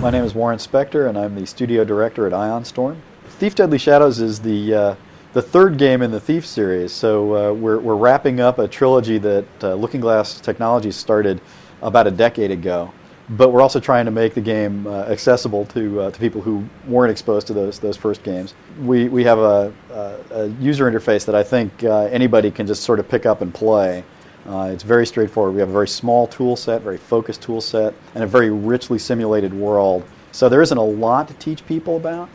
My name is Warren Spector, and I'm the studio director at Ion Storm. Thief Deadly Shadows is the third game in the Thief series, so we're wrapping up a trilogy that Looking Glass Technologies started about a decade ago. But we're also trying to make the game accessible to people who weren't exposed to those first games. We have a user interface that I think anybody can just sort of pick up and play. It's very straightforward. We have a very small tool set, very focused tool set, and a very richly simulated world. So there isn't a lot to teach people about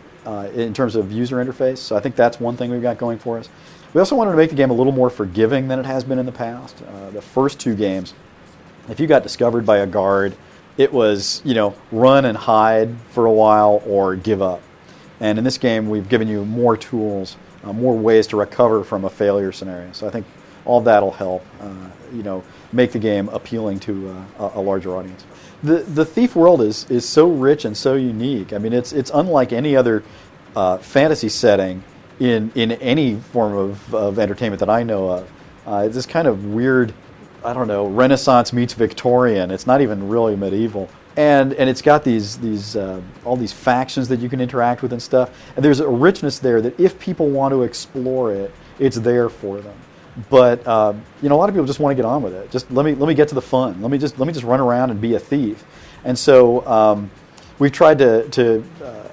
in terms of user interface. So I think that's one thing we've got going for us. We also wanted to make the game a little more forgiving than it has been in the past. The first two games, if you got discovered by a guard, it was, run and hide for a while or give up. And in this game, we've given you more tools, more ways to recover from a failure scenario. So I think all that will help, make the game appealing to a larger audience. The Thief world is so rich and so unique. I mean, it's unlike any other fantasy setting in any form of entertainment that I know of. It's this kind of weird, Renaissance meets Victorian. It's not even really medieval, and it's got these all these factions that you can interact with and stuff. And there's a richness there that if people want to explore it, it's there for them. But a lot of people just want to get on with it. Just let me get to the fun. Let me just run around and be a thief. And so we've tried to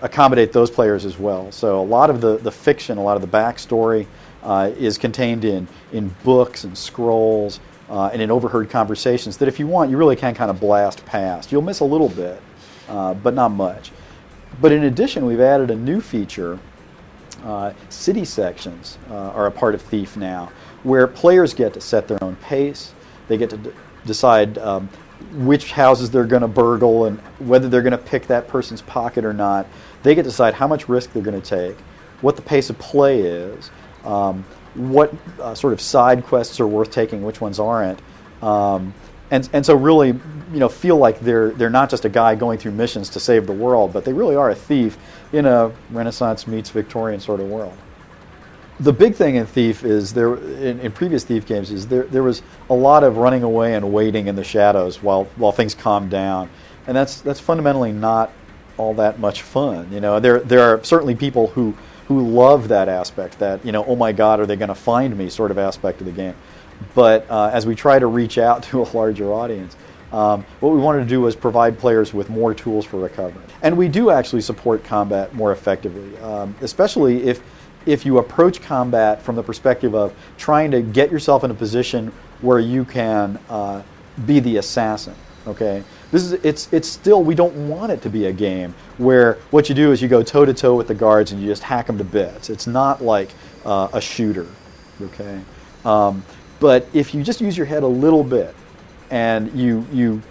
accommodate those players as well. So a lot of the fiction, a lot of the backstory is contained in books and scrolls. And in overheard conversations that if you want, you really can kind of blast past. You'll miss a little bit, but not much. But in addition, we've added a new feature. City sections are a part of Thief now, where players get to set their own pace. They get to decide which houses they're going to burgle and whether they're going to pick that person's pocket or not. They get to decide how much risk they're going to take, what the pace of play is, what sort of side quests are worth taking, which ones aren't, and so really, feel like they're not just a guy going through missions to save the world, but they really are a thief in a Renaissance meets Victorian sort of world. The big thing in Thief is in previous Thief games is there was a lot of running away and waiting in the shadows while things calmed down, and that's fundamentally not all that much fun. There are certainly people who love that aspect, that, oh my God, are they going to find me sort of aspect of the game. But as we try to reach out to a larger audience, what we wanted to do was provide players with more tools for recovery. And we do actually support combat more effectively, especially if you approach combat from the perspective of trying to get yourself in a position where you can be the assassin. Okay, it's still, we don't want it to be a game where what you do is you go toe to toe with the guards and you just hack them to bits. It's not like a shooter. Okay, but if you just use your head a little bit and you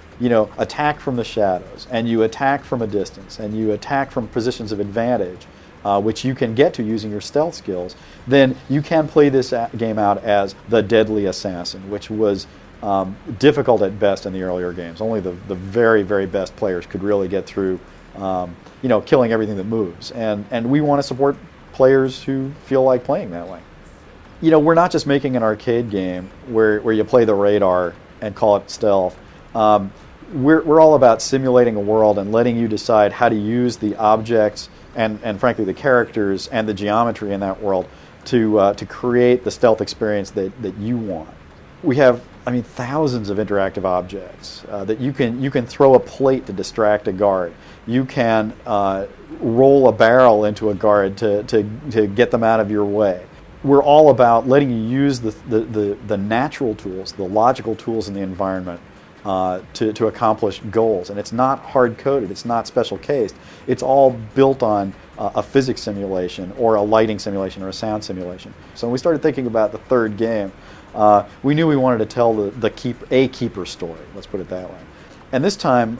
attack from the shadows and you attack from a distance and you attack from positions of advantage, which you can get to using your stealth skills, then you can play this game out as the deadly assassin, which was difficult at best in the earlier games. Only the very, very best players could really get through, killing everything that moves. And we want to support players who feel like playing that way. We're not just making an arcade game where you play the radar and call it stealth. We're all about simulating a world and letting you decide how to use the objects and frankly the characters and the geometry in that world to create the stealth experience that you want. We have, thousands of interactive objects that you can throw a plate to distract a guard. You can roll a barrel into a guard to get them out of your way. We're all about letting you use the natural tools, the logical tools in the environment to accomplish goals. And it's not hard-coded. It's not special-cased. It's all built on a physics simulation or a lighting simulation or a sound simulation. So when we started thinking about the third game, we knew we wanted to tell a keeper story, let's put it that way. And this time,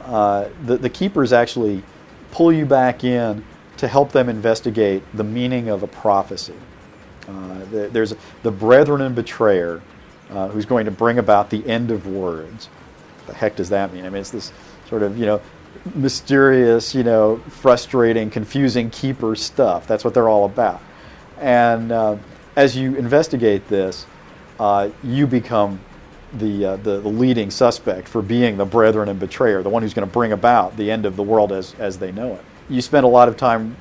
the keepers actually pull you back in to help them investigate the meaning of a prophecy. There's the brethren and betrayer who's going to bring about the end of words. What the heck does that mean? It's this sort of, mysterious, frustrating, confusing keeper stuff. That's what they're all about. And as you investigate this, you become the leading suspect for being the brethren and betrayer, the one who's going to bring about the end of the world as they know it. You spend a lot of time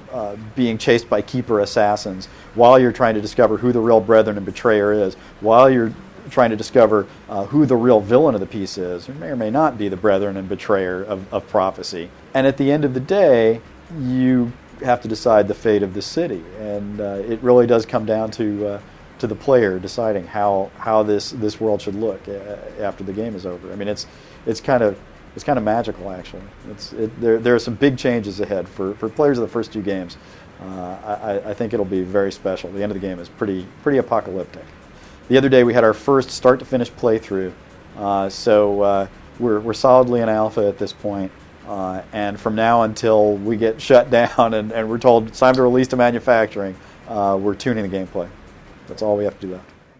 being chased by keeper assassins while you're trying to discover who the real brethren and betrayer is, while you're trying to discover who the real villain of the piece is, who may or may not be the brethren and betrayer of prophecy. And at the end of the day, you have to decide the fate of the city, and it really does come down to the player deciding how this world should look after the game is over. I mean, it's kind of magical, actually. There are some big changes ahead for players of the first two games. I think it'll be very special. The end of the game is pretty apocalyptic. The other day we had our first start to finish playthrough, so we're solidly in alpha at this point. And from now until we get shut down and we're told it's time to release to manufacturing, we're tuning the gameplay. That's all we have to do left.